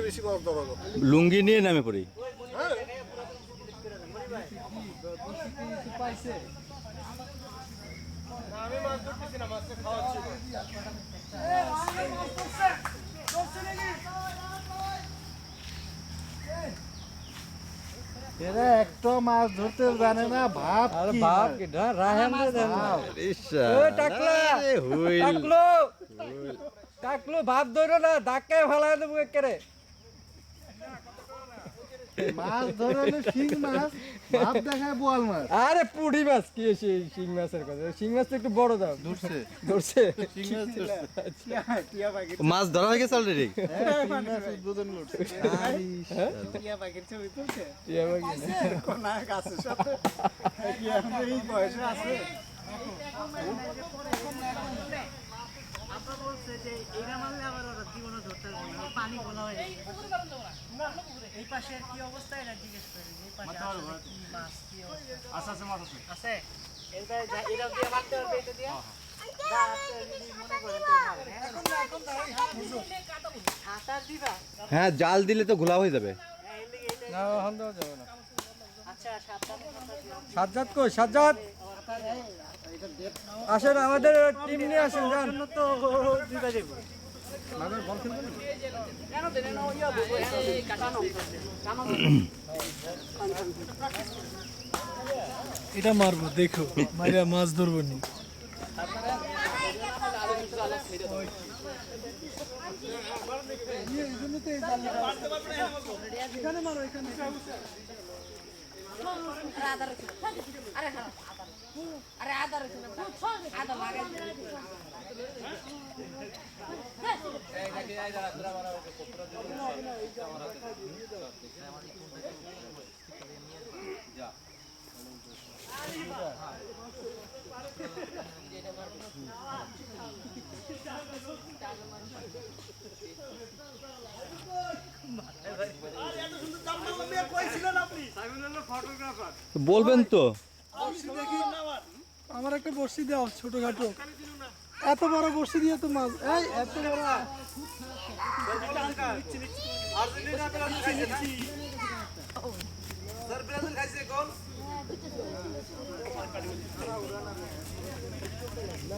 বেশি মাছ ধরা যাবে। লুঙ্গি নিয়ে নামে পড়ি। হ্যাঁ আমি মাছ ধরতেছি না, মাছটা খাওয়াচ্ছি না। এরা একটা মাছ ধরতে জানে না, ভাব আরে কি বাপ ভাই? কি ডা রাহেন রে দেন ওই টাকলা টাকলো টাকলো ভাব ধরো না ধাক্কায় ফেলায় দেবো একেরে মাছ ধরলে শিং মাছ, ভাব দেখায় বোয়াল মাছ। আরে পুঁটি মাছ কি সেই শিং মাছের কথা শিং মাছ তো একটু বড় দাও ধরছে ধরছে শিং মাছ ধরছে। মাছ ধরা হয়ে গেছে অলরেডি। হ্যাঁ, শিং মাছ উদ্বোধন করছে। টিয়া বাকি আপনার বলছে যে এইটা মারলে আবার ওরা জীবনে ধরতে পারবে না, পানি গোলা হয়ে যাবে। এই পাশে কি অবস্থা এটা জিজ্ঞেস করেন, এই পাশে আসলে কি মাছ কি অবস্থা? আছে এটা এটা দিয়ে মারতে পারবে, এটা দিয়ে যা আছে যদি মনে করেন তো মারেন। এখন হাতার দিবা। হ্যাঁ, জাল দিলে তো ঘোলা হয়ে যাবে। হ্যাঁ, এর লিগে এটা না হন দেওয়া যাবে না আচ্ছা সাবধানে দিও। সাজ্জাদ কই সাজ্জাদ আসেন আমাদের টিম নিয়ে আসেন যান তো দিবা যাবে। এটা মারবো, দেখো মাইরা মাছ ধরবো নি। বলবেন তো। আমার একটা বড়শি দাও ছোটখাটো, এত বড় বড়শি দিয়ে তো মাছ, এই এত বড়